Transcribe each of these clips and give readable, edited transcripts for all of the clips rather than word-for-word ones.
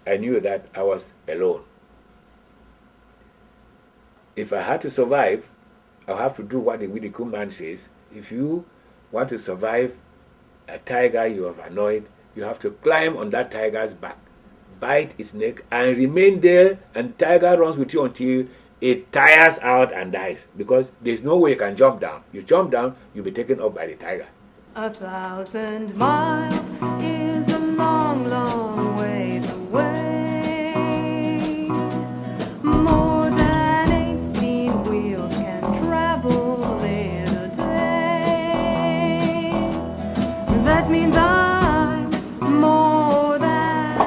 I knew that I was alone. If I had to survive, I'll have to do what the Widiku man says. If you want to survive a tiger you have annoyed, you have to climb on that tiger's back, bite its neck, and remain there, and tiger runs with you until it tires out and dies. Because there's no way you can jump down. You jump down, you'll be taken up by the tiger. 1,000 miles is a long, long ways away. More than 18 wheels can travel in a day. That means I'm more than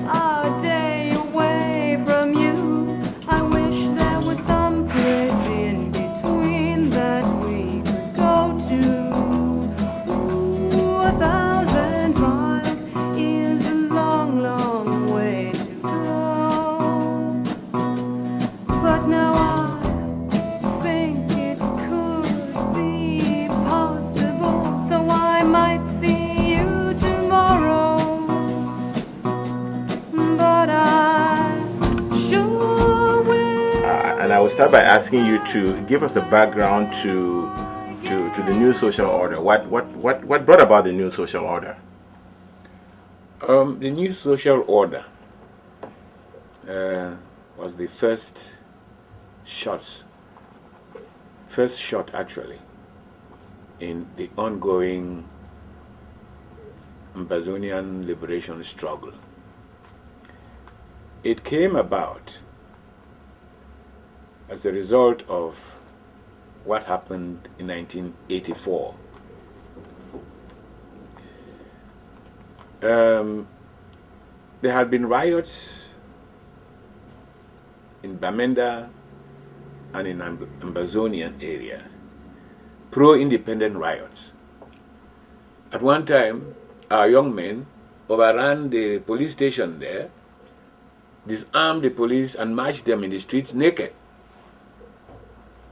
a day away from you. I wish there was some place in between that we could go to. 1,000 miles is a long, long way to go. But now I think it could be possible, so I might see you tomorrow. But I sure will. And I will start by asking you to give us a background to the new social order. What brought about the new social order? The new social order was the first shot actually in the ongoing Ambazonian liberation struggle. It came about as a result of what happened in 1984. There had been riots in Bamenda and in Ambazonian area, pro-independent riots. At one time, our young men overran the police station there, disarmed the police and marched them in the streets naked,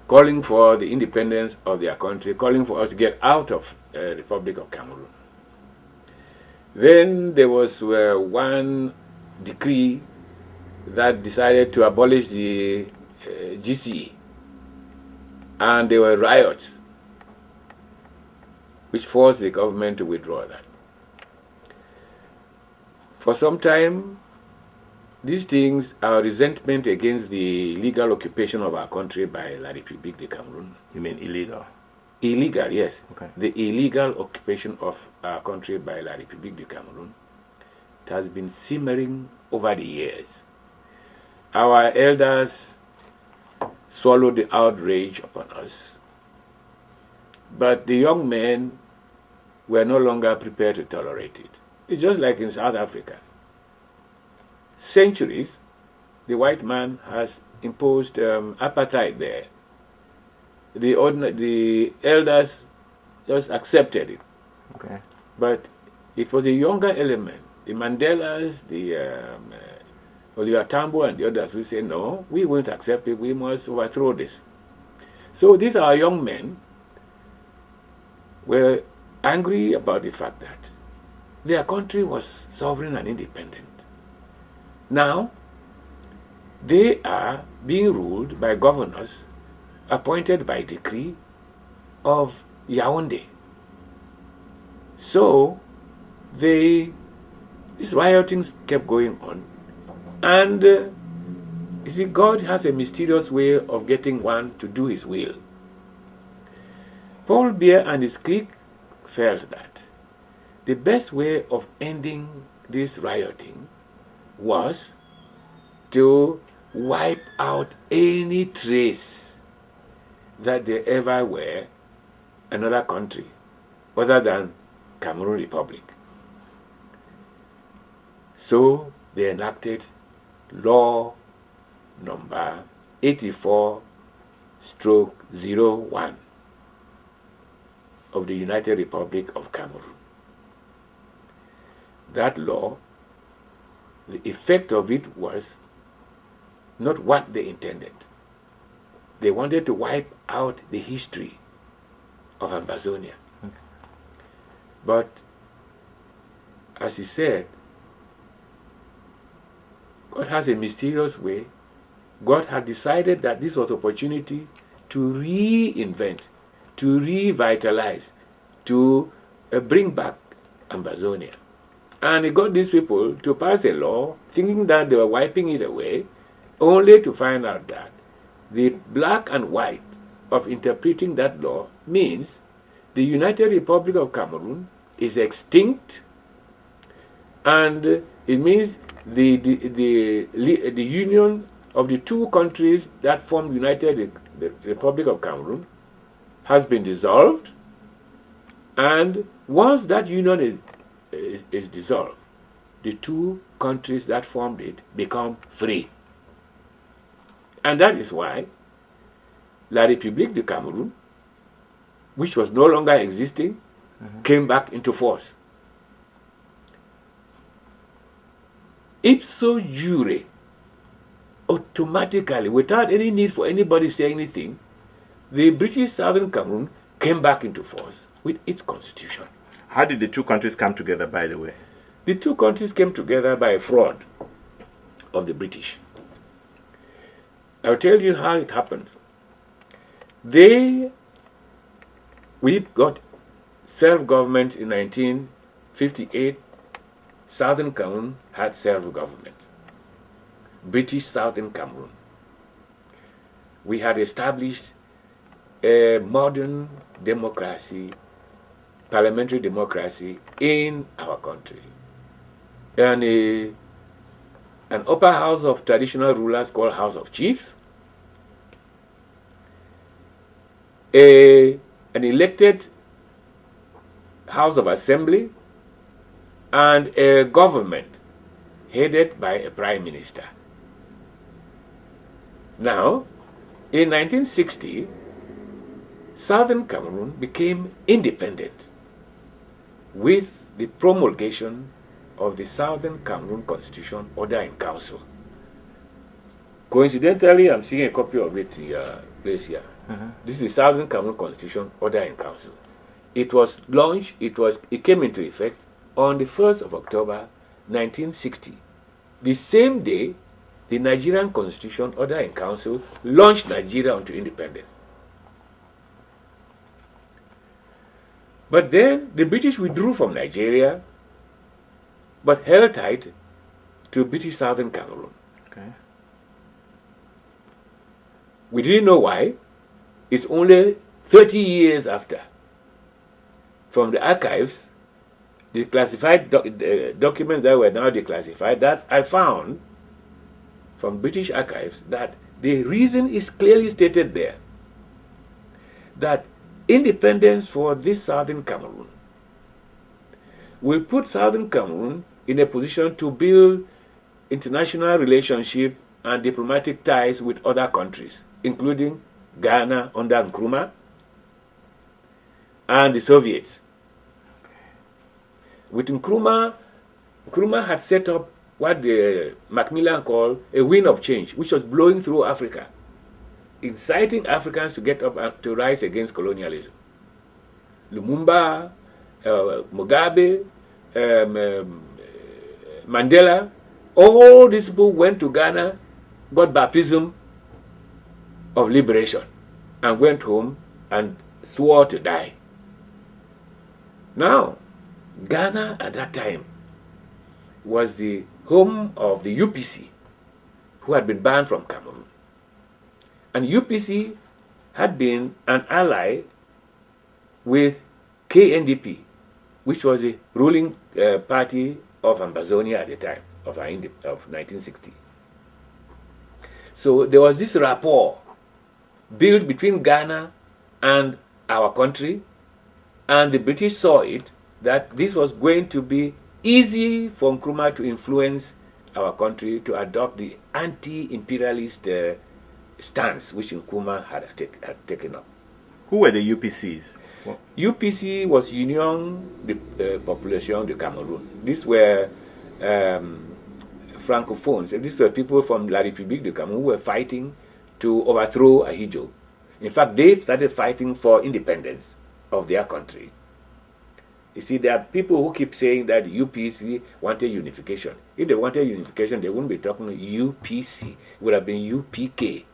calling for the independence of their country, calling for us to get out of the Republic of Cameroon. Then there was one decree that decided to abolish the GCE, and there were riots which forced the government to withdraw that. For some time, these things are resentment against the legal occupation of our country by La République de Cameroon. You mean illegal? Illegal, yes. Okay. The illegal occupation of our country by La République de Cameroon. It has been simmering over the years. Our elders swallowed the outrage upon us, but the young men were no longer prepared to tolerate it. It's just like in South Africa. Centuries, the white man has imposed apartheid there. The elders just accepted it. Okay. But it was a younger element. The Mandelas, the Oliver Tambo and the others will say, no, we won't accept it, we must overthrow this. So these our young men were angry about the fact that their country was sovereign and independent. Now, they are being ruled by governors appointed by decree of Yaoundé. So, these rioting kept going on. And, you see, God has a mysterious way of getting one to do his will. Paul Biya and his clique felt that the best way of ending this rioting was to wipe out any trace that there ever were another country other than Cameroon Republic. So they enacted law number 84/01 of the United Republic of Cameroon. That law, the effect of it was not what they intended. They wanted to wipe out the history of Ambazonia. Okay. But, as he said, God has a mysterious way. God had decided that this was opportunity to reinvent, to revitalize, to bring back Ambazonia. And he got these people to pass a law thinking that they were wiping it away, only to find out that the black and white of interpreting that law means the United Republic of Cameroon is extinct, and it means the union of the two countries that formed United Republic of Cameroon has been dissolved, and once that union is dissolved, the two countries that formed it become free. And that is why La République de Cameroon, which was no longer existing, came back into force. Ipso jure, automatically, without any need for anybody saying anything, the British Southern Cameroon came back into force with its constitution. How did the two countries come together, by the way? The two countries came together by a fraud of the British. I'll tell you how it happened. We got self-government in 1958. Southern Cameroon had self-government. British Southern Cameroon. We had established a modern democracy, parliamentary democracy in our country. And an upper house of traditional rulers called House of Chiefs, an elected House of Assembly, and a government headed by a prime minister. Now, in 1960, Southern Cameroon became independent with the promulgation of the Southern Cameroon Constitution Order in Council. Coincidentally, I'm seeing a copy of it in your place here. This is the Southern Cameroon Constitution Order in Council. It was launched, it came into effect on the 1st of October 1960. The same day, the Nigerian Constitution Order in Council launched Nigeria onto independence. But then the British withdrew from Nigeria, but held tight to British Southern Cameroon. Okay. We didn't know why. It's only 30 years after. From the archives, the classified documents that were now declassified, that I found from British archives, that the reason is clearly stated there, that independence for this Southern Cameroon will put Southern Cameroon in a position to build international relationship and diplomatic ties with other countries, including Ghana under Nkrumah and the Soviets. With Nkrumah, Nkrumah had set up what the Macmillan called a wind of change, which was blowing through Africa, inciting Africans to get up and to rise against colonialism. Lumumba, Mugabe, Mandela, all these people went to Ghana, got baptism of liberation, and went home and swore to die. Now, Ghana at that time was the home of the UPC, who had been banned from Cameroon. And UPC had been an ally with KNDP, which was the ruling party of Ambazonia at the time of 1960. So there was this rapport built between Ghana and our country, and the British saw it that this was going to be easy for Nkrumah to influence our country to adopt the anti-imperialist stance which Nkrumah had taken up. Who were the UPCs? What? UPC was Union de Population de Cameroun. These were Francophones. These were people from La République de Cameroun who were fighting to overthrow Ahidjo. In fact, they started fighting for independence of their country. You see, there are people who keep saying that UPC wanted unification. If they wanted unification, they wouldn't be talking UPC. It would have been UPK.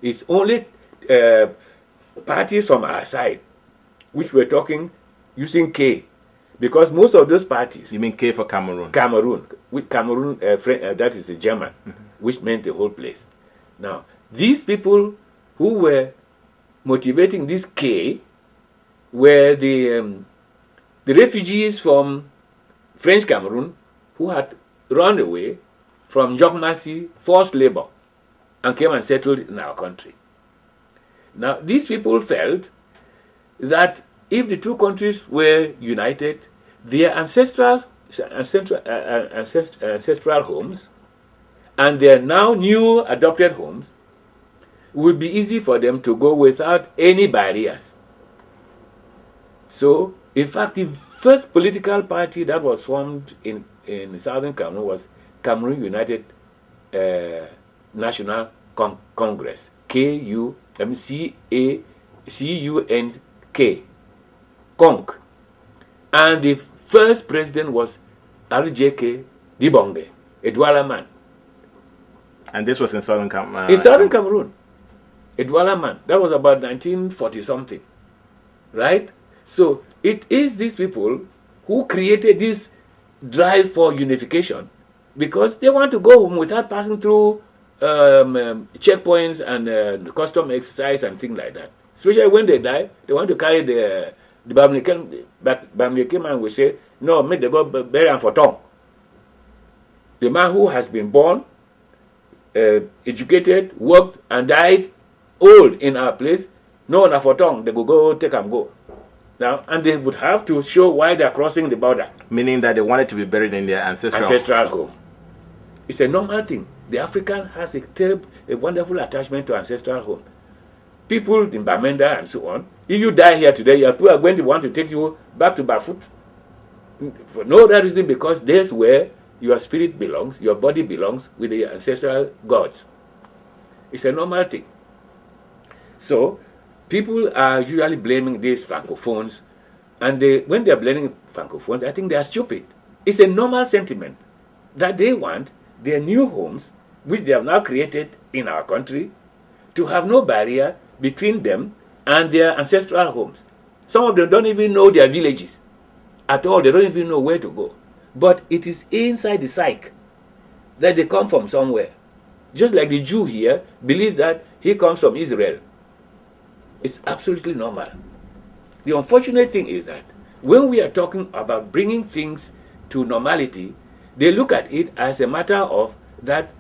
It's only parties from our side which were talking using K, because most of those parties. You mean K for Cameroon? Cameroon, with Cameroon, that is the German, which meant the whole place. Now, these people who were motivating this K were the refugees from French Cameroon who had run away from Jokmasi forced labor and came and settled in our country. Now, these people felt that if the two countries were united, their ancestral homes and their now new adopted homes would be easy for them to go without any barriers. So, in fact, the first political party that was formed in Southern Cameroon was Cameroon United National Congress, CUNK, CONK. And the first president was RJK Dibonge, a Douala man. And this was in Southern Cameroon? In Southern Cameroon, a Douala man. That was about 1940-something, right? So it is these people who created this drive for unification because they want to go home without passing through checkpoints and custom exercise and things like that. Especially when they die, they want to carry the Bamileke man will say, no, make the go bury him for tongue. The man who has been born, educated, worked, and died old in our place, no one for tongue, they go take and go. Now, and they would have to show why they are crossing the border. Meaning that they wanted to be buried in their ancestral home. It's a normal thing. The African has a wonderful attachment to ancestral home. People in Bamenda and so on, if you die here today, your people are going to want to take you back to Bafoot. For no other reason, because there's where your spirit belongs, your body belongs with the ancestral gods. It's a normal thing. So, people are usually blaming these Francophones, and when they're blaming Francophones, I think they are stupid. It's a normal sentiment that they want their new homes, which they have now created in our country, to have no barrier between them and their ancestral homes. Some of them don't even know their villages at all. They don't even know where to go. But it is inside the psyche that they come from somewhere. Just like the Jew here believes that he comes from Israel. It's absolutely normal. The unfortunate thing is that when we are talking about bringing things to normality, they look at it as a matter of that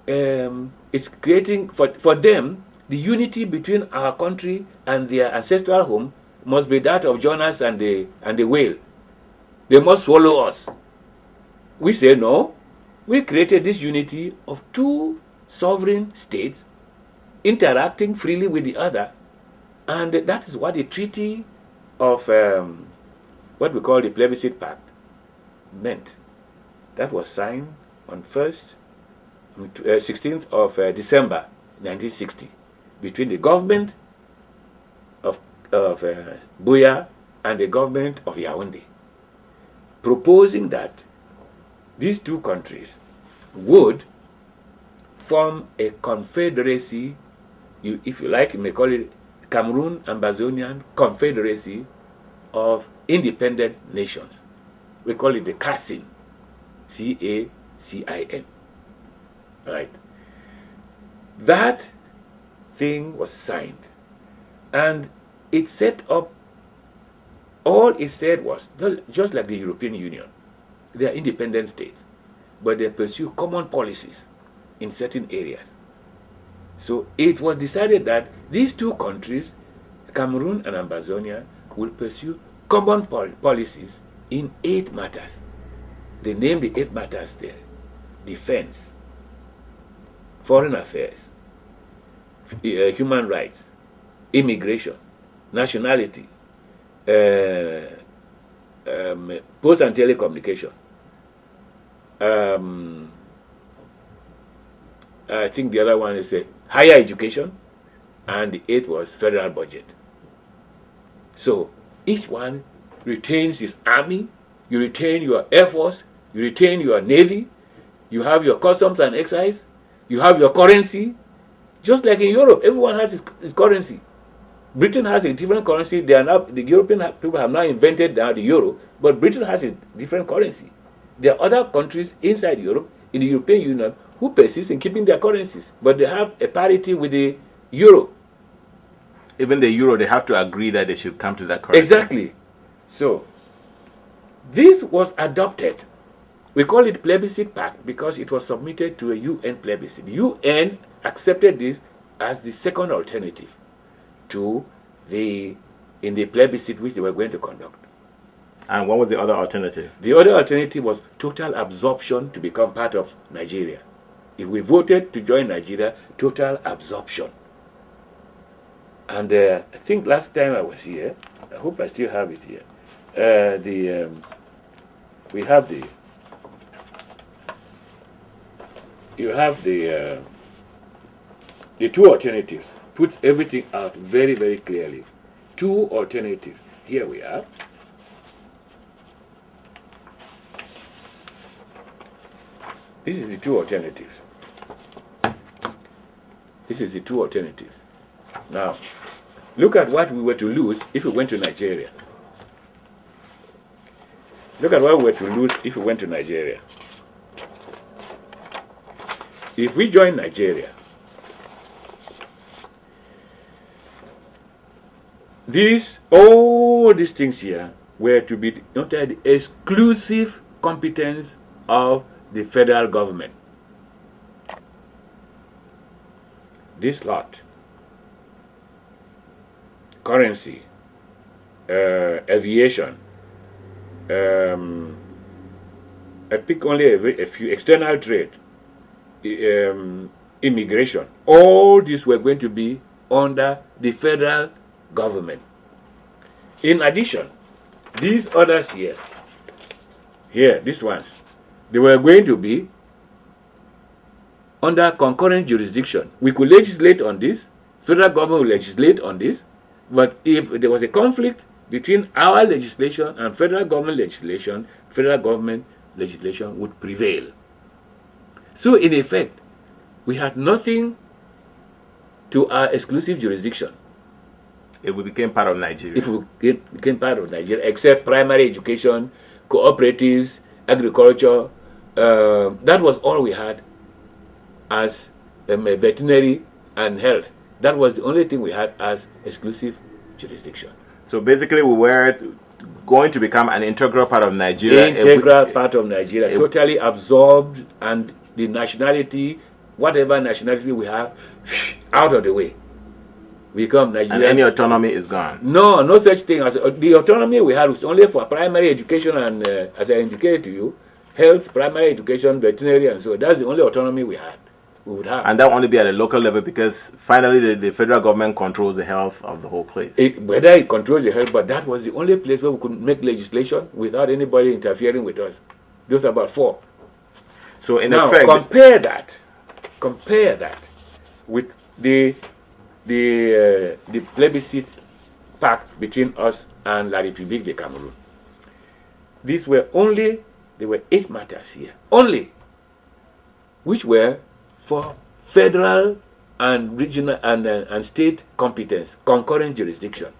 it's creating, for them, the unity between our country and their ancestral home must be that of Jonas and the whale. They must swallow us. We say no. We created this unity of two sovereign states interacting freely with the other. And that is what the treaty of what we call the Plebiscite Pact meant. That was signed on 16th of December 1960 between the government of Buea and the government of Yaoundé, proposing that these two countries would form a confederacy, if you like, you may call it Cameroon Ambazonian Confederacy of Independent Nations. We call it the CACIN, CACIN. Right? That thing was signed, and it set up, all it said was, just like the European Union, they are independent states, but they pursue common policies in certain areas. So it was decided that these two countries, Cameroon and Ambazonia, will pursue common policies in 8 matters. They named the 8 matters there: defense, foreign affairs, human rights, immigration, nationality, post and telecommunication. I think the other one is higher education, and the 8th was federal budget. So each one retains its army, you retain your air force, you retain your navy, you have your customs and excise, you have your currency. Just like in Europe, everyone has his currency. Britain has a different currency. They are now, the European people have now invented now the euro, but Britain has a different currency. There are other countries inside Europe, in the European Union, who persist in keeping their currencies, but they have a parity with the euro. Even the euro, they have to agree that they should come to that currency. Exactly. So, this was adopted. We call it plebiscite pact because it was submitted to a UN plebiscite. The UN accepted this as the second alternative to in the plebiscite which they were going to conduct. And what was the other alternative? The other alternative was total absorption to become part of Nigeria. If we voted to join Nigeria, total absorption. And I think last time I was here, I hope I still have it here. We have you have the two alternatives. Puts everything out very, very clearly. Two alternatives. Here we are. This is the two alternatives. This is the two alternatives. Now, look at what we were to lose if we went to Nigeria. Look at what we were to lose if we went to Nigeria. If we join Nigeria, all these things here were to be not the exclusive competence of the federal government. This lot, currency, aviation, I pick only a few, external trade, immigration, all these were going to be under the federal government. In addition, these others here, these ones, they were going to be under concurrent jurisdiction. We could legislate on this, federal government will legislate on this, but if there was a conflict between our legislation and federal government legislation would prevail. So in effect, we had nothing to our exclusive jurisdiction. If we became part of Nigeria. If we became part of Nigeria, except primary education, cooperatives, agriculture, that was all we had as veterinary and health. That was the only thing we had as exclusive jurisdiction. So basically we were going to become an integral part of Nigeria. Integral part of Nigeria, totally absorbed, and the nationality, whatever nationality we have, out of the way. We become Nigeria. And any autonomy is gone. No such thing. As the autonomy we had was only for primary education and, as I indicated to you, health, primary education, veterinary, and so that's the only autonomy we would have. And that will only be at a local level because finally the federal government controls the health of the whole place. Whether it controls the health, but that was the only place where we could make legislation without anybody interfering with us. Those are about 4. So in now, effect, compare that with the plebiscite pact between us and La République de Cameroon. There were 8 matters here, only, which were for federal and regional and state competence, concurrent jurisdiction.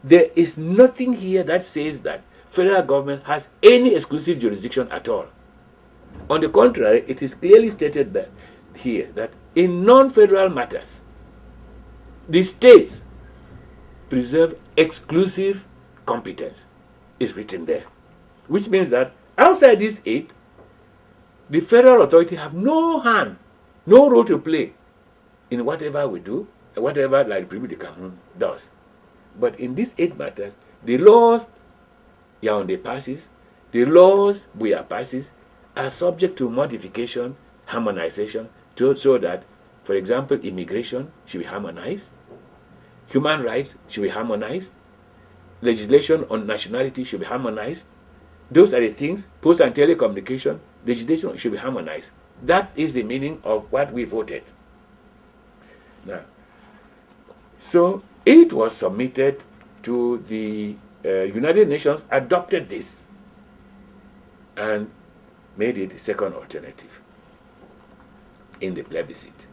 There is nothing here that says that federal government has any exclusive jurisdiction at all. On the contrary, it is clearly stated that in non-federal matters, the states preserve exclusive competence. It's written there. Which means that outside these 8, the federal authority have no hand, no role to play in whatever we do, and whatever La République de Cameroon does. But in these 8 matters, the laws Yaoundé passes, the laws Buea passes, are subject to modification, harmonization, so that, for example, immigration should be harmonized, human rights should be harmonized, legislation on nationality should be harmonized. Those are the things. Post and telecommunication legislation should be harmonized. That is the meaning of what we voted. Now, so it was submitted to the United Nations adopted this and made it the second alternative in the plebiscite.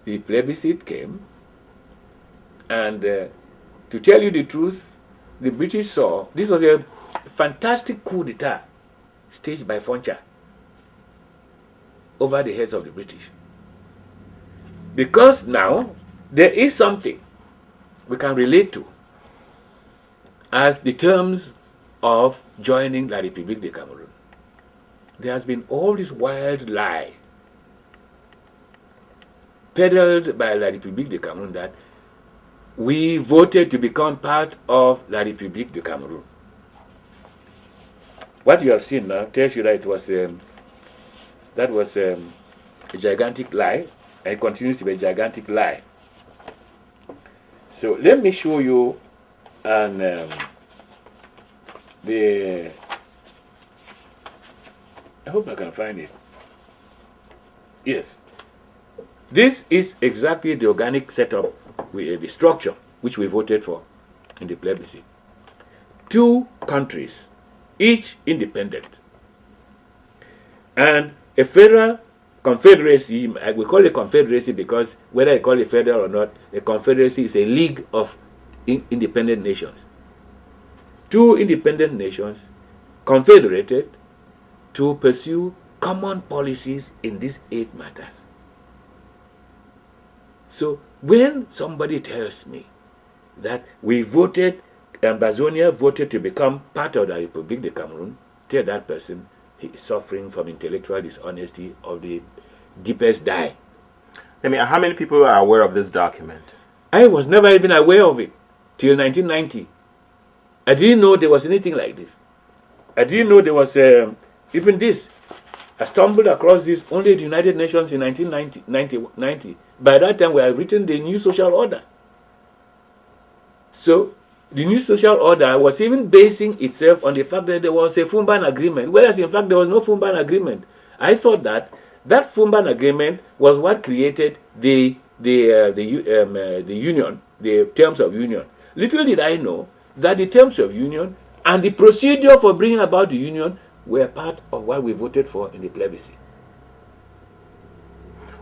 The plebiscite came, and to tell you the truth, the British saw this was a fantastic coup d'etat staged by Foncha over the heads of the British. Because now there is something we can relate to as the terms of joining La République de Cameroon. There has been all this wild lie peddled by La République de Cameroon that we voted to become part of La République de Cameroon. What you have seen now tells you that it was a gigantic lie, and it continues to be a gigantic lie. So let me show you I hope I can find it. Yes. This is exactly the organic setup, the structure which we voted for in the plebiscite. 2 countries, each independent, and a federal confederacy. We call it confederacy because whether I call it federal or not, a confederacy is a league of independent nations. 2 independent nations confederated to pursue common policies in these 8 matters. So when somebody tells me that we voted, Ambazonian voted to become part of the République de Cameroon, tell that person he is suffering from intellectual dishonesty of the deepest dye. I mean, how many people are aware of this document? I was never even aware of it till 1990. I didn't know there was anything like this. I didn't know there was even this. I stumbled across this only at the United Nations in 1990. By that time, we had written the new social order. So, the new social order was even basing itself on the fact that there was a Fumban agreement, whereas in fact there was no Fumban agreement. I thought that Fumban agreement was what created the union, the terms of union. Little did I know that the terms of union and the procedure for bringing about the union were part of what we voted for in the plebiscite.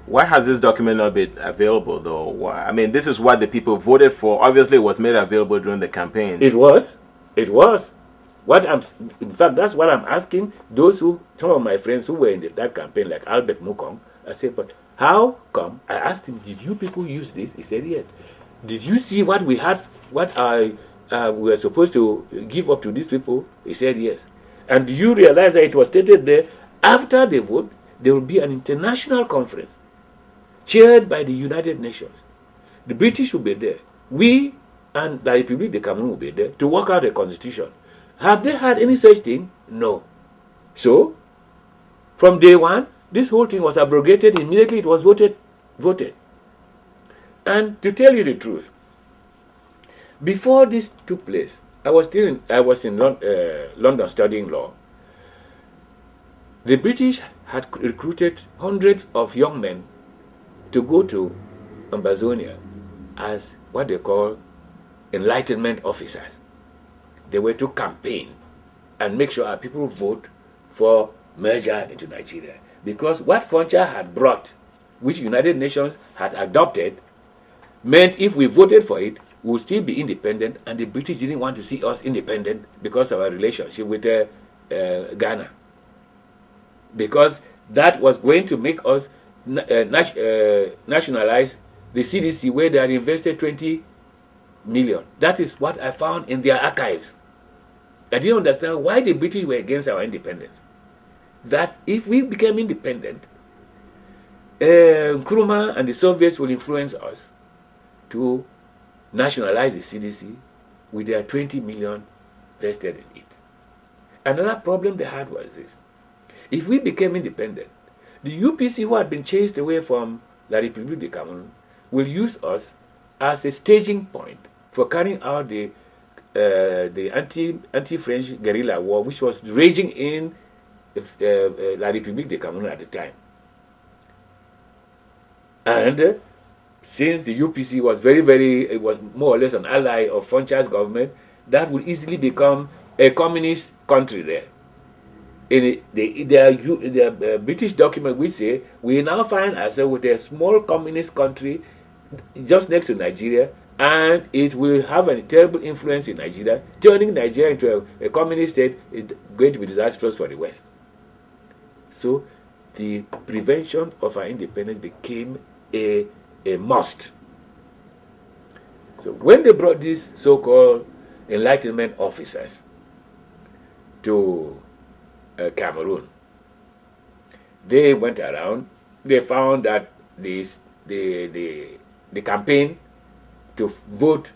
Why has this document not been available, though? Why? I mean, this is what the people voted for. Obviously, it was made available during the campaign. It was. In fact, that's what I'm asking some of my friends who were in that campaign, like Albert Mukong. I said, but how come? I asked him, did you people use this? He said, yes. Did you see what we had, we were supposed to give up to these people? He said, yes. And do you realize that it was stated there, after the vote, there will be an international conference chaired by the United Nations. The British will be there. We and the République de Cameroon will be there to work out a constitution. Have they had any such thing? No. So, from day one, this whole thing was abrogated. Immediately it was voted. And to tell you the truth, before this took place, I was in London studying law. The British had recruited hundreds of young men to go to Ambazonia as what they call enlightenment officers. They were to campaign and make sure our people vote for merger into Nigeria. Because what Foncha had brought, which United Nations had adopted, meant if we voted for it, we would still be independent, and the British didn't want to see us independent because of our relationship with Ghana. Because that was going to make us nationalize the CDC, where they had invested 20 million. That is what I found in their archives. I didn't understand why the British were against our independence. That if we became independent, Nkrumah and the Soviets will influence us to nationalize the CDC with their 20 million vested in it. Another problem they had was this. If we became independent, the UPC, who had been chased away from La République de Cameroon, will use us as a staging point for carrying out the anti-French guerrilla war, which was raging in La République de Cameroon at the time. And since the UPC was it was more or less an ally of Foncha's government, that will easily become a communist country there. In the British document which say we now find ourselves with a small communist country just next to Nigeria, and it will have a terrible influence in Nigeria. Turning Nigeria into a communist state is going to be disastrous for the West. So the prevention of our independence became a must. So when they brought these so-called Enlightenment officers to Cameroon, they went around. They found that the campaign to vote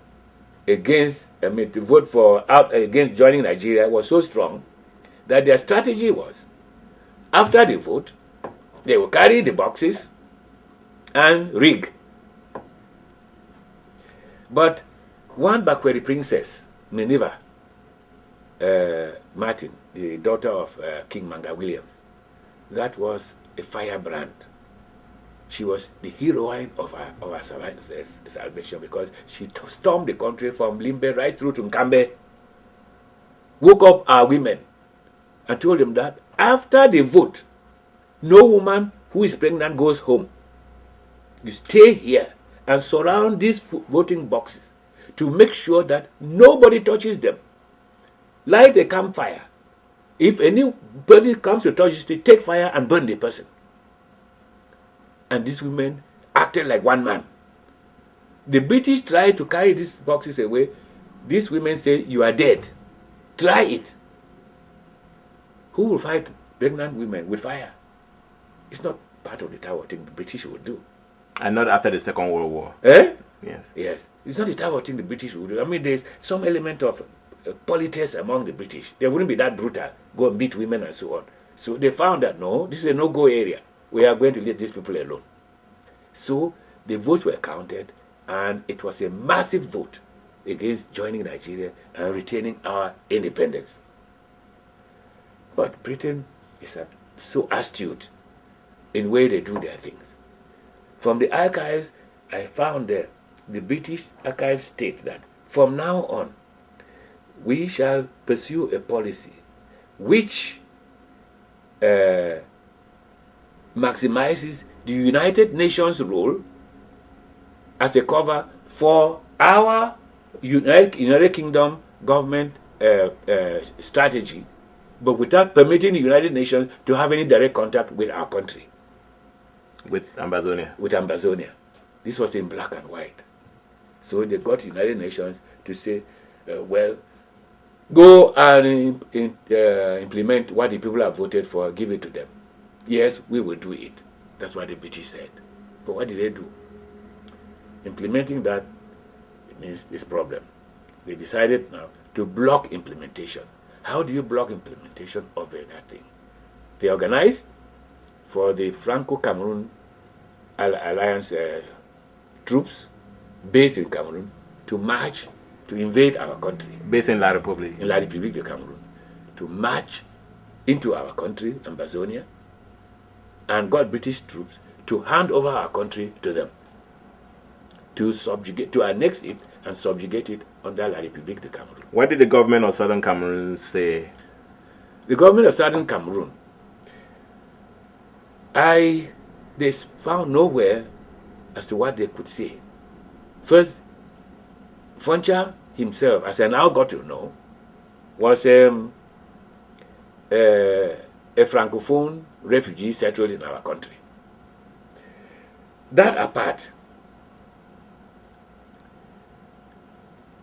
against, to vote for against joining Nigeria was so strong that their strategy was, after the vote, they will carry the boxes and rig. But one Bakweri princess, Minerva Martin, the daughter of King Manga Williams, that was a firebrand. She was the heroine of our salvation, because she stormed the country from Limbe right through to Nkambe, woke up our women and told them that after the vote, no woman who is pregnant goes home. You stay here and surround these voting boxes to make sure that nobody touches them. Light a campfire. If anybody comes to touch it, take fire and burn the person. And these women acted like one man. The British tried to carry these boxes away. These women say, you are dead. Try it. Who will fight pregnant women with fire? It's not part of the type of thing the British would do. And not after the Second World War. Eh? Yes. Yes. It's not the type of thing the British would do. I mean, there's some element of politesse among the British. They wouldn't be that brutal, go and beat women and so on. So they found that, no, this is a no-go area. We are going to let these people alone. So the votes were counted, and it was a massive vote against joining Nigeria and retaining our independence. But Britain is so astute in the way they do their things. From the archives, I found that the British archives state that from now on, we shall pursue a policy which maximizes the United Nations role as a cover for our United Kingdom government strategy, but without permitting the United Nations to have any direct contact with our country. With Ambazonia. With Ambazonia. This was in black and white. So they got the United Nations to say, well, go and implement what the people have voted for, give it to them. Yes, we will do it. That's what the British said. But what did they do? Implementing that means this problem. They decided now to block implementation. How do you block implementation of that thing? They organized for the Franco-Cameroon Alliance troops based in Cameroon to march, to invade our country. Based in La République. In La République de Cameroon. To march into our country, Ambazonia, and got British troops to hand over our country to them, to subjugate, to annex it and subjugate it under La République de Cameroon. What did the government of Southern Cameroon say? The government of Southern Cameroon, they found nowhere as to what they could say. First, Foncha himself, as I now got to know, was a Francophone refugee settled in our country. That apart,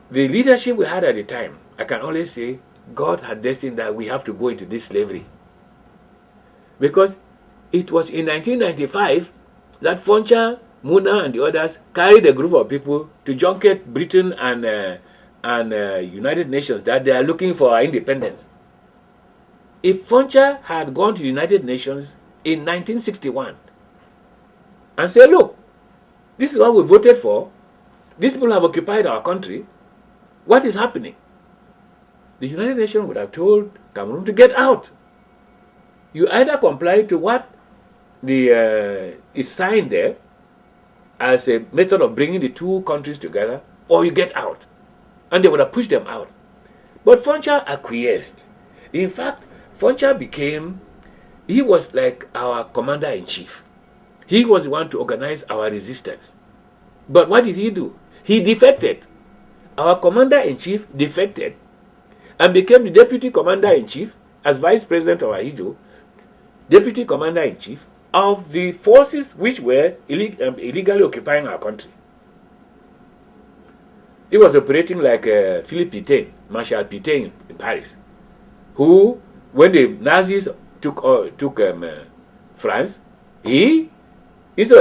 the leadership we had at the time, I can only say God had destined that we have to go into this slavery. Because it was in 1995 that Foncha, Muna, and the others carried a group of people to junket Britain and United Nations that they are looking for our independence. If Foncha had gone to the United Nations in 1961 and said, look, this is what we voted for, these people have occupied our country, what is happening? The United Nations would have told Cameroon to get out. You either comply to what is signed there as a method of bringing the two countries together, or you get out. And they would have pushed them out. But Foncha acquiesced. In fact, Foncha he was like our commander-in-chief. He was the one to organize our resistance. But what did he do? He defected. Our commander-in-chief defected and became the deputy commander-in-chief as vice president of Ahijo, deputy commander-in-chief of the forces which were illegally occupying our country. He was operating like Philippe Pétain, Marshal Pétain in Paris, who, when the Nazis took France, instead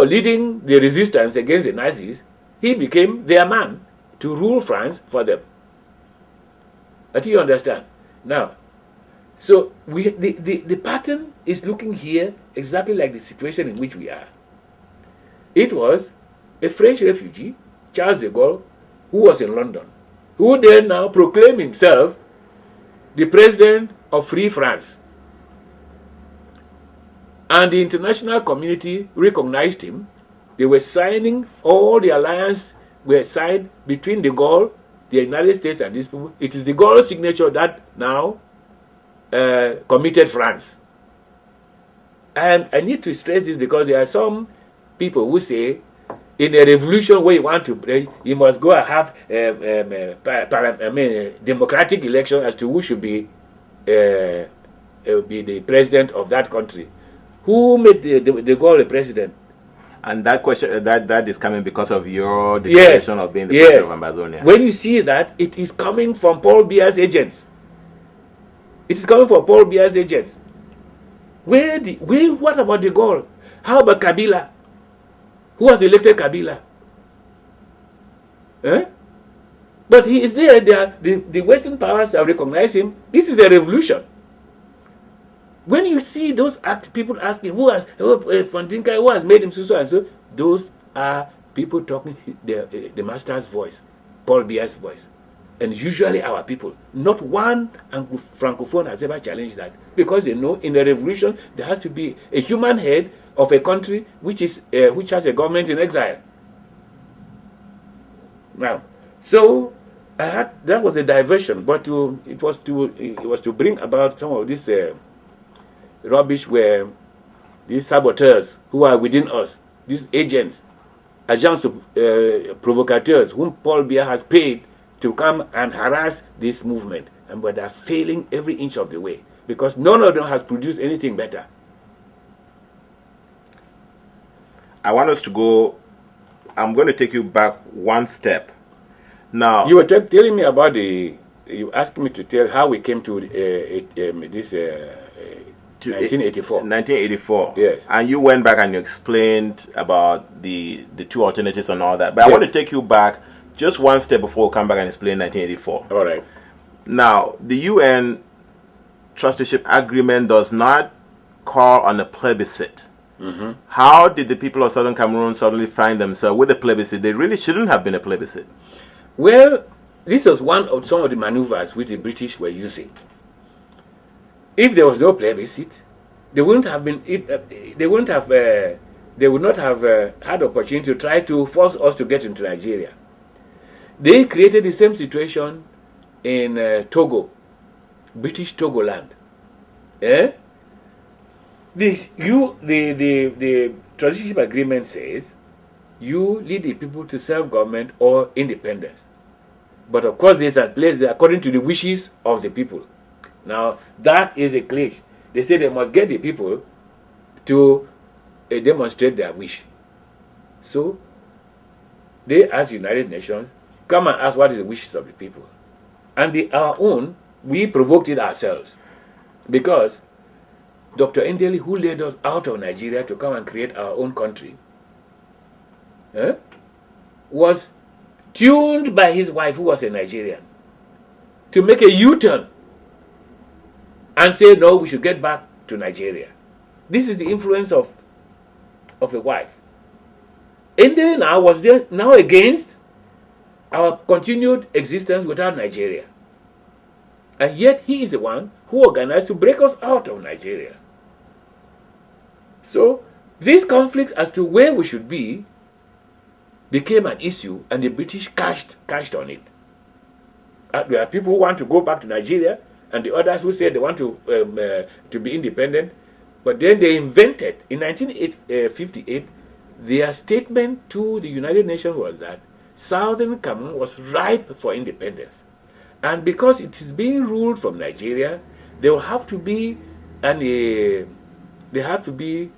of leading the resistance against the Nazis, he became their man to rule France for them. I think you understand. Now, so the pattern is looking here exactly like the situation in which we are. It was a French refugee, Charles de Gaulle, who was in London, who then now proclaimed himself the president of Free France. And the international community recognized him. They were signing, all the alliance were signed between de Gaulle, the United States, and these people. It is de Gaulle's signature that now committed France. And I need to stress this because there are some people who say, in a revolution where you want to pray, you must go and have democratic election as to who should be the president of that country. Who made de Gaulle the president? And that question, that is coming because of your declaration of being the president of Ambazonia. When you see that, it is coming from Paul Biya's agents. It is coming from Paul Biya's agents. What about de Gaulle? How about Kabila? Who has elected Kabila? But he is there. The Western powers have recognized him. This is a revolution. When you see those people asking, who has Fon Dinka, who has made him so and so, those are people talking the master's voice, Paul Biya's voice. And usually our people, not one francophone has ever challenged that, because they know in a revolution there has to be a human head of a country which has a government in exile. Now, so that was a diversion, but it was to bring about some of this rubbish where these saboteurs who are within us, these agents, agents provocateurs whom Paul Biya has paid to come and harass this movement, but they are failing every inch of the way because none of them has produced anything better. I want us to go. I'm going to take you back one step. Now, you were telling me about you asked me to tell how we came to this 1984. 1984. Yes. And you went back and you explained about the two alternatives and all that. But I want to take you back just one step before we come back and explain 1984. All right. Now, the UN trusteeship agreement does not call on a plebiscite. Mm-hmm. How did the people of Southern Cameroon suddenly find themselves with a plebiscite? They really shouldn't have been a plebiscite. Well, this was some of the maneuvers which the British were using. If there was no plebiscite, they would not have had opportunity to try to force us to get into Nigeria. They created the same situation in Togo, British Togoland. The trusteeship agreement says you lead the people to self-government or independence. But of course, there's that place there according to the wishes of the people. Now, that is a clash. They say they must get the people to demonstrate their wish. So, they ask United Nations, come and ask what is the wishes of the people. And our own, we provoked it ourselves. Because Dr. Ndeli, who led us out of Nigeria to come and create our own country, was tuned by his wife, who was a Nigerian, to make a U-turn and say, no, we should get back to Nigeria. This is the influence of a wife. Ndeli now was there now against our continued existence without Nigeria. And yet he is the one who organized to break us out of Nigeria. So this conflict as to where we should be became an issue, and the British cashed on it. There are people who want to go back to Nigeria, and the others who said they want to be independent. But then they invented, in 1958, their statement to the United Nations was that Southern Cameroon was ripe for independence. And because it is being ruled from Nigeria, there will have to be they have to be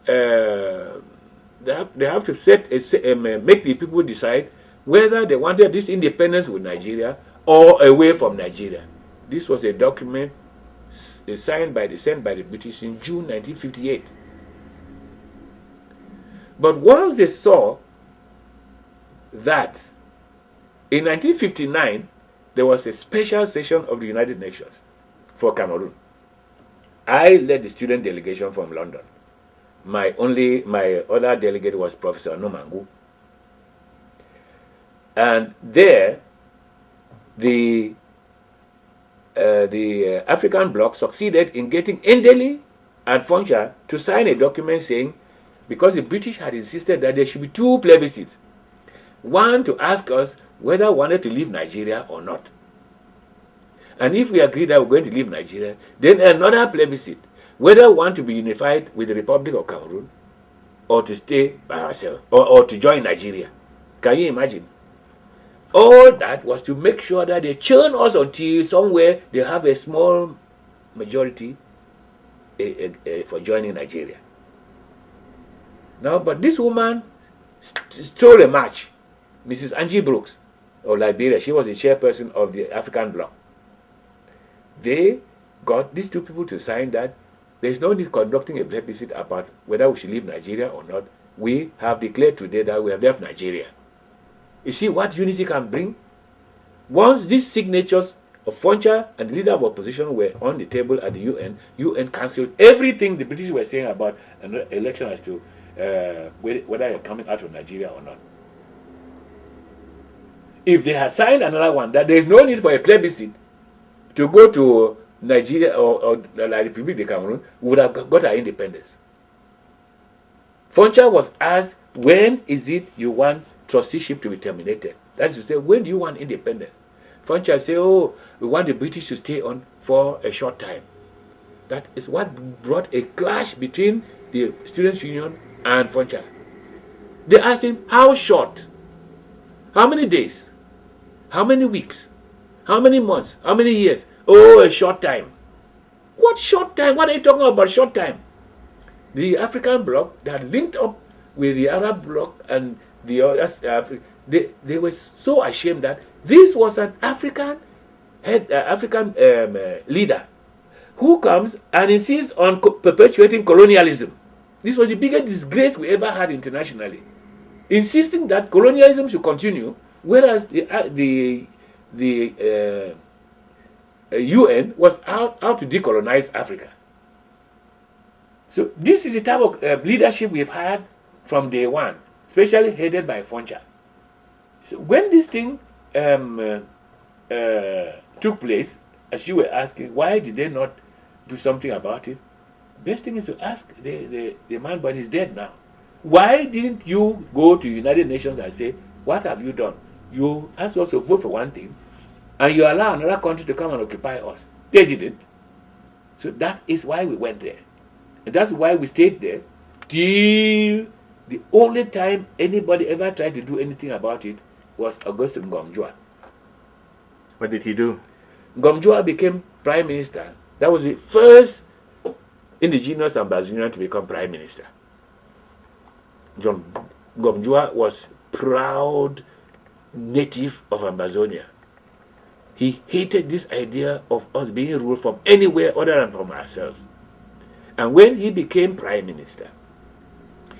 they have to make the people decide whether they wanted this independence with Nigeria or away from Nigeria. This was a document sent by the British in June 1958. But once they saw that in 1959 there was a special session of the United Nations for Cameroon, I led the student delegation from London. My other delegate was Professor Nomangu. And there, the African bloc succeeded in getting Ndeli and Foncha to sign a document saying, because the British had insisted that there should be two plebiscites, one to ask us whether we wanted to leave Nigeria or not. And if we agreed that we're going to leave Nigeria, then another plebiscite, whether we want to be unified with the Republic of Cameroon or to stay by ourselves or to join Nigeria. Can you imagine? All that was to make sure that they churn us until somewhere they have a small majority for joining Nigeria. Now, but this woman stole a march, Mrs. Angie Brooks of Liberia. She was the chairperson of the African bloc. They got these two people to sign that there is no need conducting a plebiscite about whether we should leave Nigeria or not. We have declared today that we have left Nigeria. You see what unity can bring? Once these signatures of Foncha and the leader of opposition were on the table at the UN cancelled everything the British were saying about an election as to whether you're coming out of Nigeria or not. If they had signed another one, that there is no need for a plebiscite to go to Nigeria or the Republic of Cameroon, we would have got our independence. Foncha was asked, when is it you want trusteeship to be terminated? That is to say, when do you want independence? Foncha said, oh, we want the British to stay on for a short time. That is what brought a clash between the Students' Union and Foncha. They asked him, how short? How many days? How many weeks? How many months? How many years? Oh, a short time. What short time? What are you talking about short time? The African bloc that linked up with the Arab bloc and the others, they were so ashamed that this was an African leader who comes and insists on perpetuating colonialism. This was the biggest disgrace we ever had internationally, insisting that colonialism should continue, whereas the UN was out to decolonize Africa. So this is the type of leadership we've had from day one, especially headed by Foncha. So when this thing took place, as you were asking, why did they not do something about it? Best thing is to ask the man, but he's dead now. Why didn't you go to United Nations and say, what have you done? You asked us to vote for one thing, and you allow another country to come and occupy us. They didn't. So that is why we went there. And that's why we stayed there till the only time anybody ever tried to do anything about it was Augustine Ambe. What did he do? Ambe became prime minister. That was the first indigenous Ambazonian to become prime minister. John Ambe was proud native of Ambazonia. He hated this idea of us being ruled from anywhere other than from ourselves. And when he became prime minister,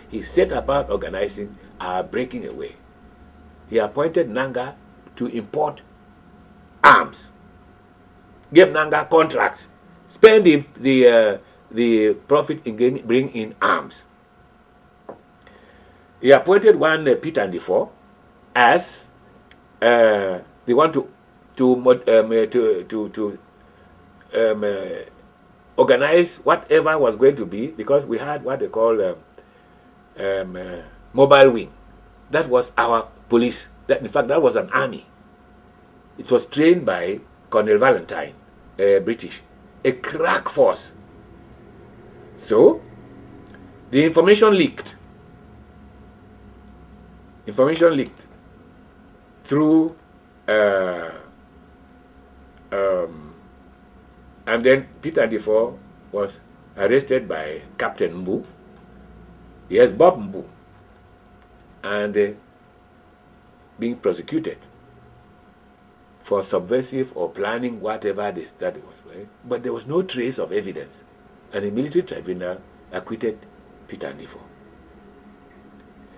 he set about organizing our breaking away. He appointed Nanga to import arms, gave Nanga contracts, spend the profit in bringing in arms. He appointed one Peter Ndifo as the one to organize whatever was going to be, because we had what they call mobile wing. That was our police. That, in fact, that was an army. It was trained by Colonel Valentine, British, a crack force. So, the information leaked. Information leaked through, and then Peter Ndifo was arrested by Captain Mbu. Yes, Bob Mbu, and being prosecuted for subversive or planning whatever this that was. But there was no trace of evidence, and the military tribunal acquitted Peter Ndifo.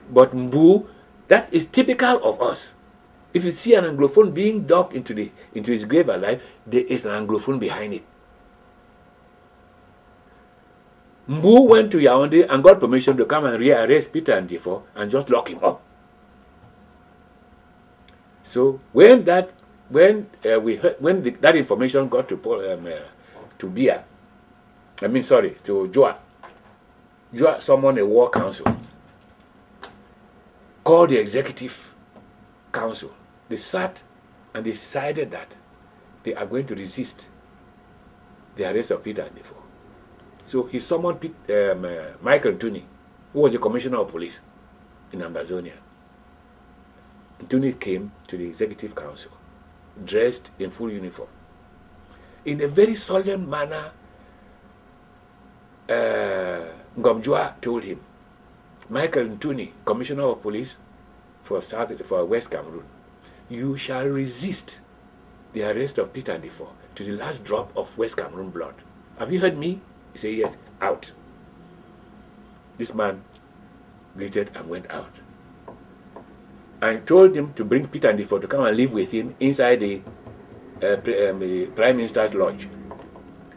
But Mbu, that is typical of us. If you see an Anglophone being dug into his grave alive, there is an Anglophone behind it. Mbu went to Yaoundé and got permission to come and rearrest Peter Ndifo and just lock him up. So when that information got to Bia, to Joa summoned a war council, called the executive council. They sat and they decided that they are going to resist the arrest of Peter Ndifo. So he summoned Michael Ntuni, who was the commissioner of police in Ambazonian. Ntuni came to the executive council, dressed in full uniform. In a very solemn manner, Ngomjua told him, Michael Ntuni, commissioner of police for West Cameroon, you shall resist the arrest of Peter Ndifo to the last drop of West Cameroon blood. Have you heard me? He said, yes, out. This man greeted and went out. I told him to bring Peter Ndifo to come and live with him inside the Prime Minister's lodge.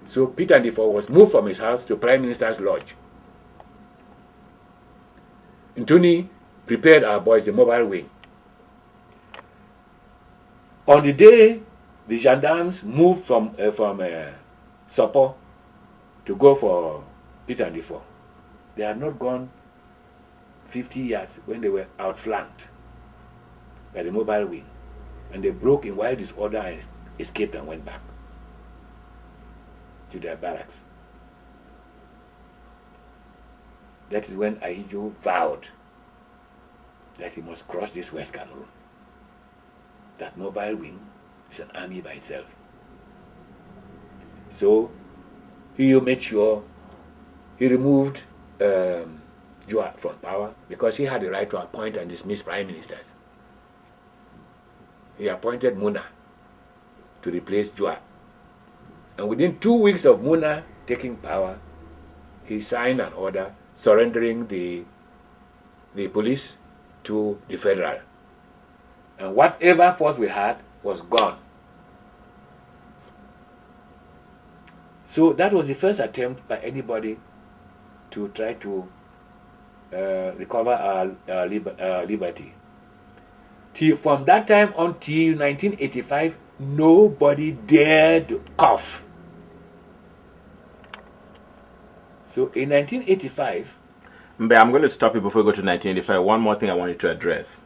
So Peter Ndifo was moved from his house to Prime Minister's lodge. Ntuni prepared our boys, the mobile wing. On the day the gendarmes moved from Sopo to go for Peter Ndifo, they had not gone 50 yards when they were outflanked by the mobile wing, and they broke in wild disorder and escaped and went back to their barracks. That is when Ahijo vowed that he must cross this West Cameroon. That mobile wing is an army by itself. So he made sure he removed Joa from power because he had the right to appoint and dismiss prime ministers. He appointed Muna to replace Joa. And within 2 weeks of Muna taking power, he signed an order surrendering the police to the federal. And whatever force we had was gone. So that was the first attempt by anybody to try to recover our liberty. From that time until 1985, nobody dared cough. So in 1985... Mbe, I'm going to stop you before we go to 1985. One more thing I wanted to address.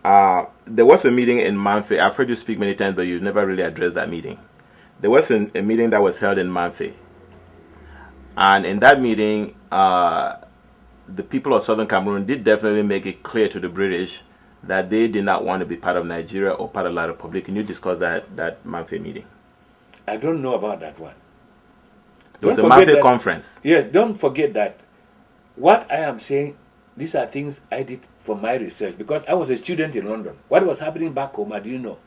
There was a meeting in Manfe. I've heard you speak many times, but you've never really addressed that meeting. There was a meeting that was held in Manfe. And in that meeting, the people of Southern Cameroon did definitely make it clear to the British that they did not want to be part of Nigeria or part of La Republique. Can you discuss that Manfe meeting? I don't know about that one. It was a Manfe conference. Yes, don't forget that. What I am saying, these are things I did for my research because I was a student in London. What was happening back home, I didn't know.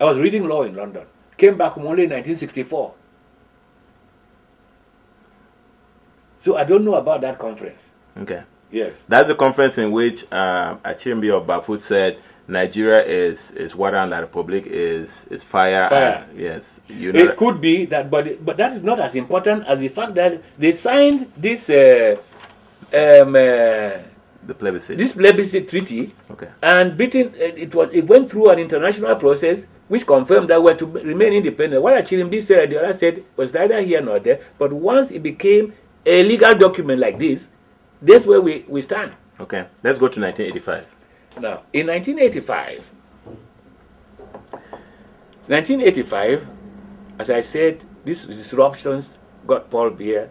I was reading law in London. Came back home only in 1964. So I don't know about that conference. Okay. Yes. That's the conference in which Achirimbi of Bafut said Nigeria is water and La Republique is fire. Fire. And, yes. It could be that, but that is not as important as the fact that they signed this the plebiscite. This plebiscite treaty. Okay. And Britain, it went through an international process which confirmed that we were to remain independent. What Achirimbi said, the other said, was neither here nor there. But once it became a legal document like this, that's where we stand. Okay. Let's go to 1985. Now, in 1985, 1985, as I said, these disruptions got Paul Biya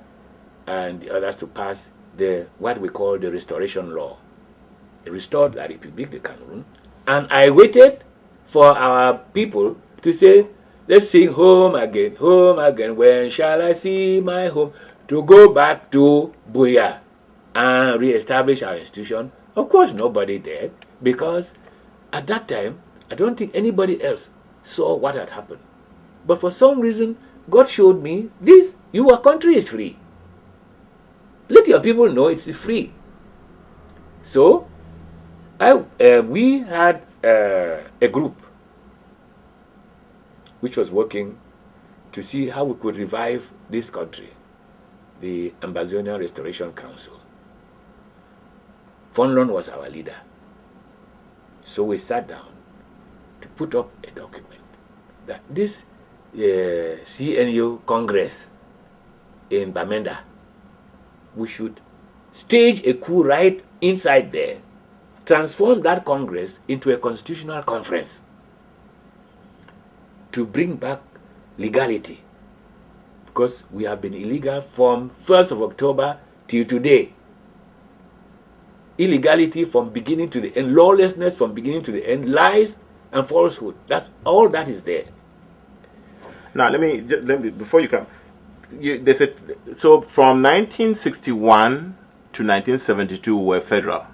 and the others to pass what we call the Restoration Law. It restored la République de Cameroon. And I waited for our people to say, let's sing home again, when shall I see my home? To go back to Buya and re-establish our institution. Of course, nobody did, because at that time, I don't think anybody else saw what had happened. But for some reason, God showed me this: your country is free. Let your people know it's free. So, we had a group which was working to see how we could revive this country, the Ambazonian Restoration Council. Fon was our leader. So we sat down to put up a document that this CNU Congress in Bamenda, we should stage a coup right inside there, transform that Congress into a constitutional conference to bring back legality, because we have been illegal from 1st of October till today. Illegality from beginning to the end, lawlessness from beginning to the end, lies and falsehood. That's all that is there. Now, let me before you come, they said, so from 1961 to 1972 were federal.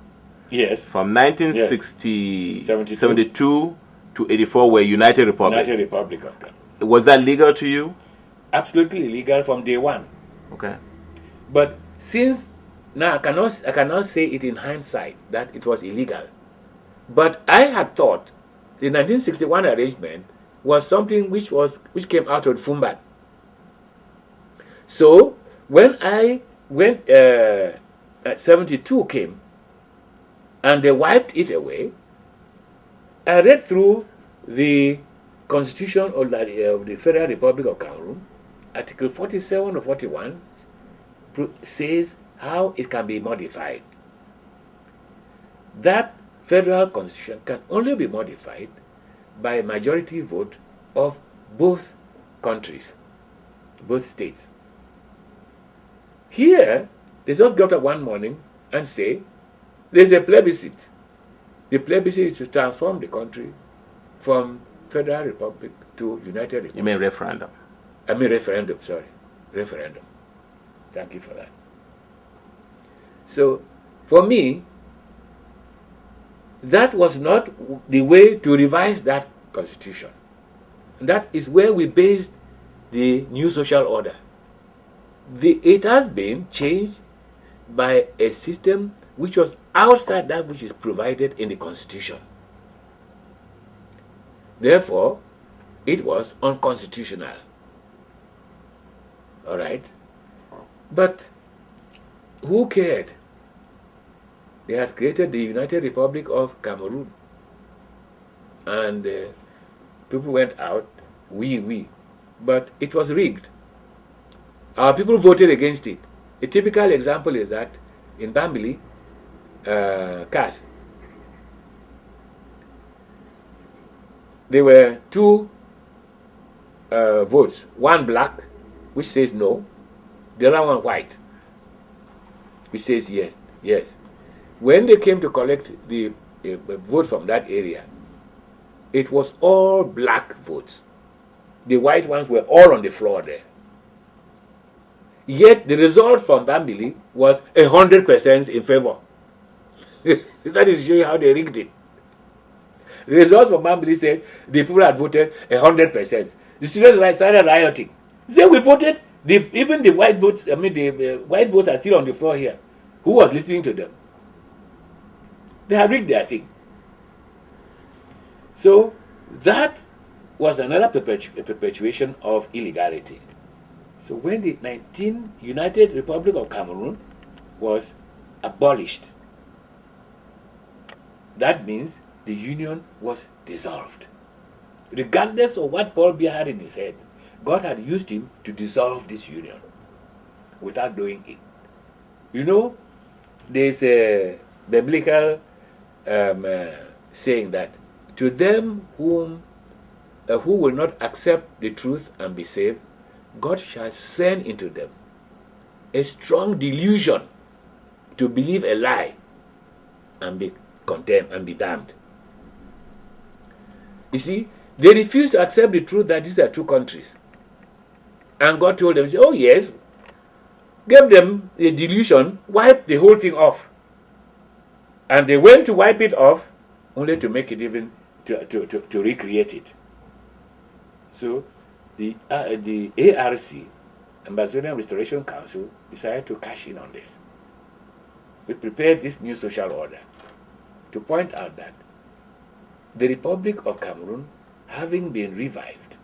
Yes. From 1972 to 84 were United Republic. United Republic of Ghana. Was that legal to you? Absolutely illegal from day one. Okay. But since now I cannot say it in hindsight that it was illegal. But I had thought the 1961 arrangement was something which came out of Fumbat. So when I went 72 came and they wiped it away, I read through the Constitution of the Federal Republic of Cameroon. Article 47 or 41 says how it can be modified. That federal constitution can only be modified by a majority vote of both countries, both states. Here, they just got up one morning and say, there's a plebiscite. The plebiscite is to transform the country from Federal Republic to United Republic. You mean referendum? I mean referendum, sorry. Referendum. Thank you for that. So, for me, that was not the way to revise that constitution. And that is where we based the new social order. It has been changed by a system which was outside that which is provided in the constitution. Therefore, it was unconstitutional. All right? But who cared? They had created the United Republic of Cameroon. And people went out, we. But it was rigged. Our people voted against it. A typical example is that in Bambili, CAS, there were two votes. One black, which says no. The other one white, which says yes. Yes. When they came to collect the vote from that area, it was all black votes. The white ones were all on the floor there. Yet the result from Bambili was 100% in favor. That is showing how they rigged it. The results from Bambili said the people had voted 100%. The students started rioting. They we voted. Even the white votes. I mean, the white votes are still on the floor here. Who was listening to them? They had rigged their thing. So that was another perpetuation of illegality. So when the United Republic of Cameroon was abolished, that means the union was dissolved. Regardless of what Paul Biya had in his head, God had used him to dissolve this union without doing it. You know, there's a biblical saying that to them whom who will not accept the truth and be saved, God shall send into them a strong delusion to believe a lie and be condemned and be damned. You see, they refused to accept the truth that these are two countries. And God told them, oh yes, gave them a delusion, wiped the whole thing off. And they went to wipe it off, only to make it even, to recreate it. So the ARC, Ambazonian Restoration Council, decided to cash in on this. We prepared this new social order to point out that the Republic of Cameroon, having been revived,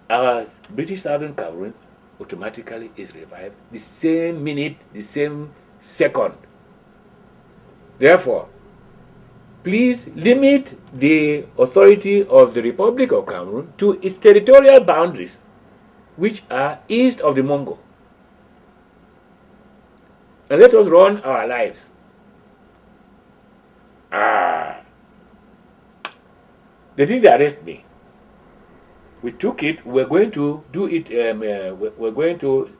our British Southern Cameroon automatically is revived the same minute, the same second. Therefore, please limit the authority of the Republic of Cameroon to its territorial boundaries, which are east of the Mongo. And let us run our lives. They didn't arrest me. We took it. We're going to do it. We're going to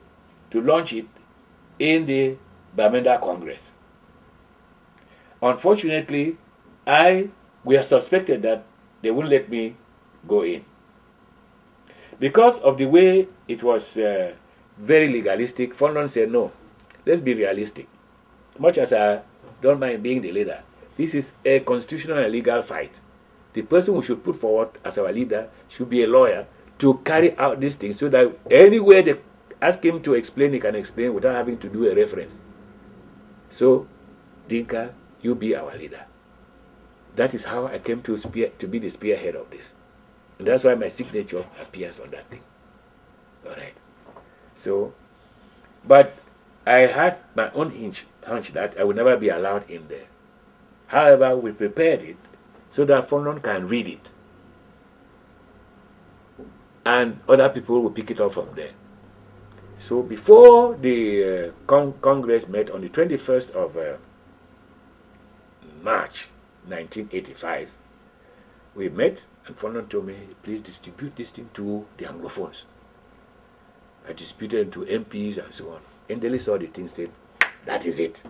launch it in the Bamenda Congress. Unfortunately, we are suspected that they wouldn't let me go in because of the way it was very legalistic. Fondon said, no, let's be realistic. Much as I don't mind being the leader, this is a constitutional and legal fight. The person we should put forward as our leader should be a lawyer to carry out these things so that anywhere they ask him to explain, he can explain without having to do a reference. So, Dinka, you be our leader. That is how I came to be the spearhead of this. And that's why my signature appears on that thing. All right. So, but I had my own hunch that I would never be allowed in there. However, we prepared it so that Fondon can read it. And other people will pick it up from there. So before the Congress met on the 21st of March 1985, we met and Fondon told me, please distribute this thing to the Anglophones. I distributed it to MPs and so on. Ndele saw the thing, said, that is it.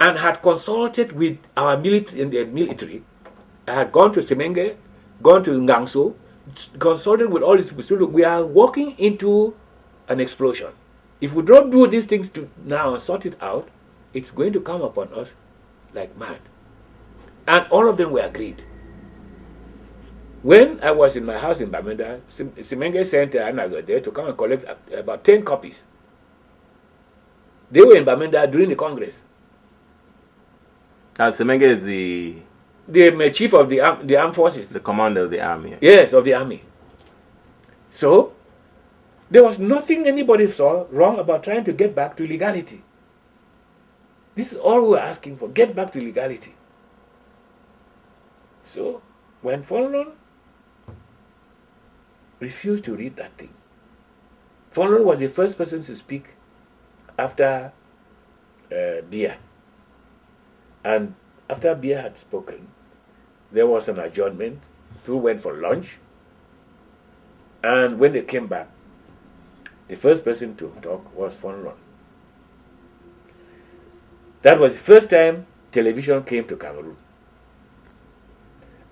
And had consulted with our military. I had gone to Semenge, gone to Ngangso, consulted with all these people. So look, we are walking into an explosion. If we don't do these things now and sort it out, it's going to come upon us like mad. And all of them were agreed. When I was in my house in Bamenda, Semenge sent Anago there to come and collect about 10 copies. They were in Bamenda during the Congress. Semenge is the chief of the armed forces. The commander of the army. Yes, of the army. So, there was nothing anybody saw wrong about trying to get back to legality. This is all we were asking for, get back to legality. So, when Fondon refused to read that thing, Fondon was the first person to speak after Bia. And after Bia had spoken, there was an adjournment. People went for lunch. And when they came back, the first person to talk was Fondon. That was the first time television came to Cameroon.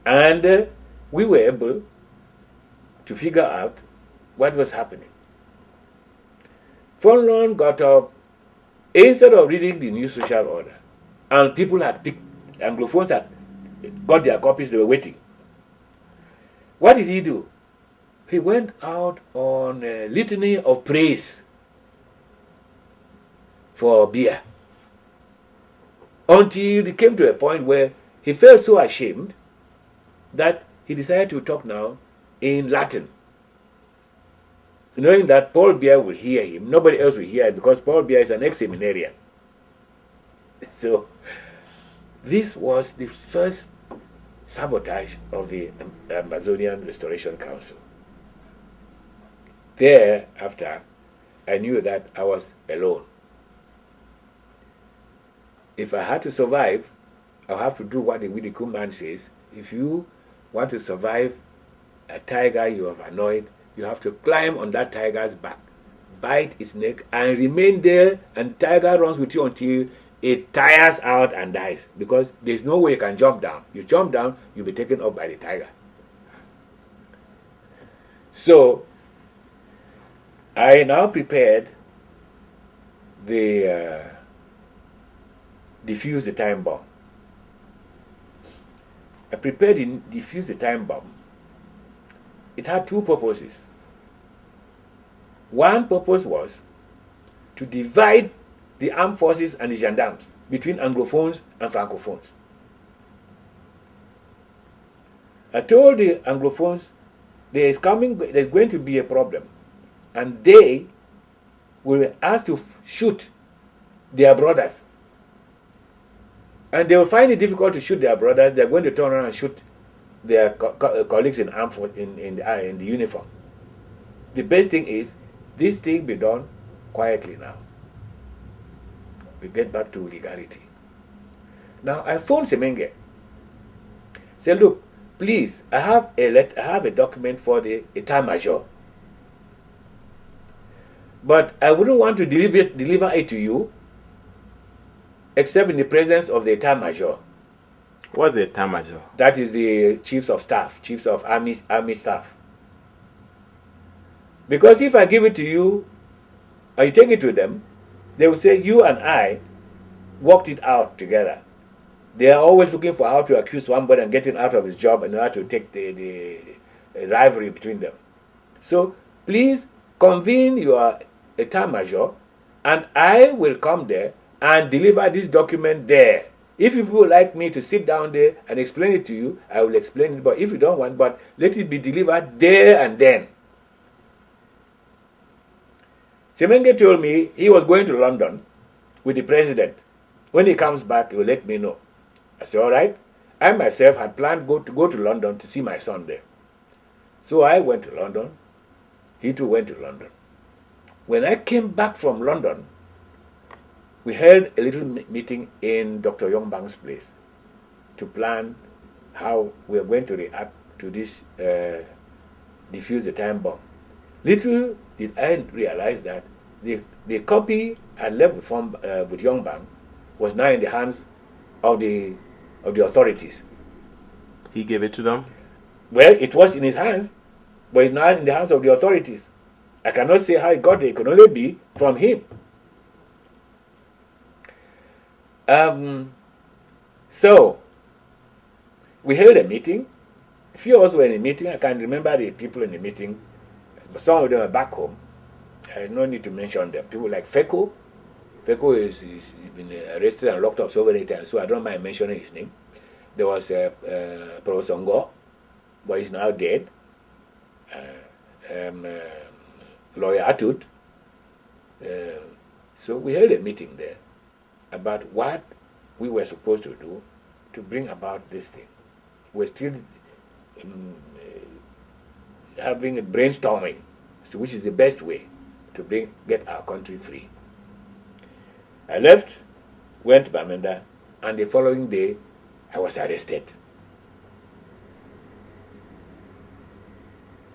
And we were able to figure out what was happening. Fondon got up, instead of reading the new social order, and people had picked, Anglophones had got their copies, they were waiting. What did he do? He went out on a litany of praise for Bia. Until it came to a point where he felt so ashamed that he decided to talk now in Latin. Knowing that Paul Bia will hear him, nobody else will hear him because Paul Bia is an ex-seminarian. So, this was the first sabotage of the Ambazonian Restoration Council. Thereafter, I knew that I was alone. If I had to survive, I'll have to do what the Widikum man says. If you want to survive a tiger you have annoyed, you have to climb on that tiger's back, bite its neck, and remain there, and tiger runs with you until it tires out and dies, because there's no way you can jump down. You jump down, you'll be taken up by the tiger. So I now prepared the defuse the time bomb. I prepared the defuse the time bomb. It had two purposes. One purpose was to divide the armed forces and the gendarmes between Anglophones and Francophones. I told the Anglophones there's going to be a problem, and they will be asked to shoot their brothers. And they will find it difficult to shoot their brothers. They're going to turn around and shoot their colleagues in armed force in the uniform. The best thing is this thing be done quietly now. We get back to legality. Now I phoned Semenge. Say, look, please, I have a document for the État-Major, but I wouldn't want to deliver it to you except in the presence of the État-Major. What's the État-Major? That is the chiefs of staff, chiefs of army staff. Because if I give it to you, or you take it to them, they will say you and I worked it out together. They are always looking for how to accuse somebody and get him out of his job and how to take the rivalry between them. So please convene your État-Major, and I will come there and deliver this document there. If you would like me to sit down there and explain it to you, I will explain it. But if you don't want, but let it be delivered there and then. Semenge told me he was going to London with the president. When he comes back, he will let me know. I said, all right. I myself had planned to go to London to see my son there. So I went to London. He too went to London. When I came back from London, we held a little meeting in Dr. Yongbang's place to plan how we are going to react to this defuse the time bomb. Little did I realize that the copy I left with Yongbang was now in the hands of the authorities. He gave it to them? Well, it was in his hands, but it's now in the hands of the authorities. I cannot say how it got there. It could only be from him. So we held a meeting. A few of us were in a meeting. I can't remember the people in the meeting, but some of them are back home. I have no need to mention them. People like Feko. Feko is been arrested and locked up so many times, so I don't mind mentioning his name. There was Professor Ngo, but he's now dead. Lawyer Atut. So we held a meeting there about what we were supposed to do to bring about this thing. We're still having a brainstorming, so which is the best way to get our country free. I left, went to Bamenda, and the following day I was arrested.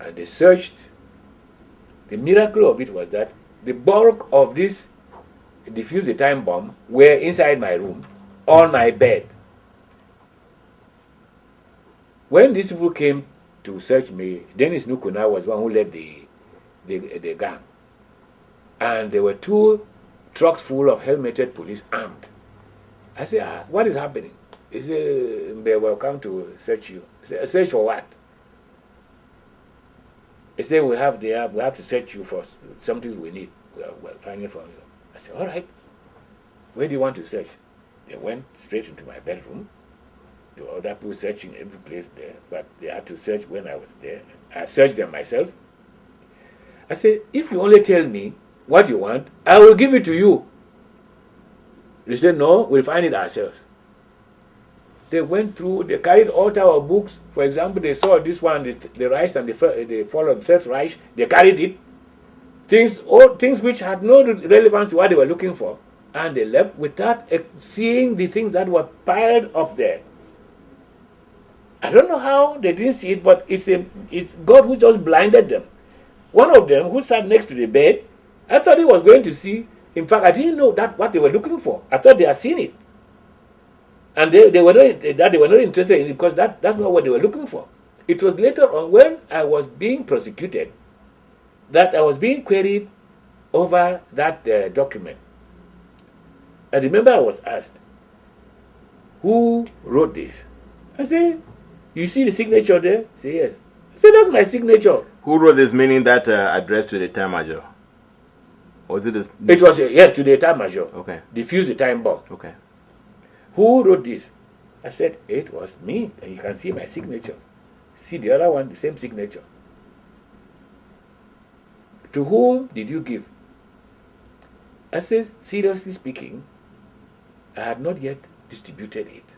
And they searched. The miracle of it was that the bulk of this defuse the time bomb were inside my room, on my bed. When these people came to search me, Dennis Nukuna was one who led the gang. And there were 2 trucks full of helmeted police armed. I said, what is happening? He said, they will come to search you. I said, search for what? He said, we have to search you for something we need. We're finding from you. I said, all right. Where do you want to search? They went straight into my bedroom. There were other people searching every place there, but they had to search when I was there. I searched them myself. I said, if you only tell me what you want, I will give it to you. They said, no, we'll find it ourselves. They went through, they carried all types of books. For example, they saw this one, the Reich and the fall of the First Reich. They carried it. Things which had no relevance to what they were looking for. And they left without seeing the things that were piled up there. I don't know how they didn't see it, but it's God who just blinded them. One of them who sat next to the bed, I thought he was going to see. In fact, I didn't know that what they were looking for. I thought they had seen it. And they were not interested in it because that's not what they were looking for. It was later on when I was being prosecuted that I was being queried over that document. I remember I was asked, who wrote this? I said, you see the signature there? I said, yes. I said, that's my signature. Who wrote this, meaning that address to the Etat Major? Or was it a... It was, yes, to the Etat Major. Okay. Defuse the time bomb. Okay. Who wrote this? I said, it was me. And you can see my signature. See the other one, the same signature. To whom did you give? I said, seriously speaking, I had not yet distributed it.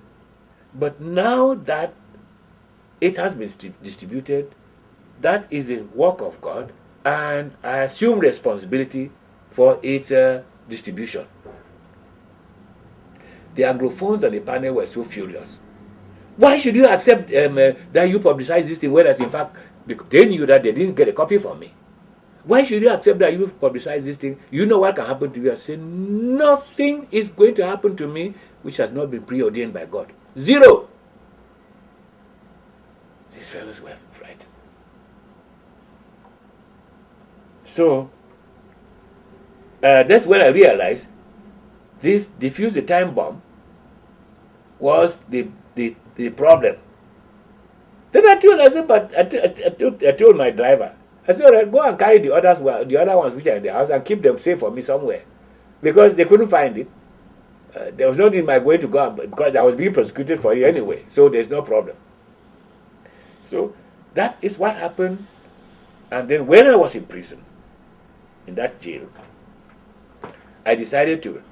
But now that it has been distributed, that is a work of God, and I assume responsibility for its distribution. The Anglophones and the panel were so furious. Why should you accept that you publicize this thing, whereas in fact they knew that they didn't get a copy from me? Why should you accept that you publicize this thing? You know what can happen to you. I say, nothing is going to happen to me which has not been preordained by God. Zero. These fellows were frightened. So, that's when I realized this defuse the time bomb was the problem. Then I told my driver, I said, all right, go and carry the other ones which are in the house and keep them safe for me somewhere. Because they couldn't find it. There was no need my going to go because I was being prosecuted for it anyway. So there's no problem. So that is what happened. And then when I was in prison, in that jail, I decided to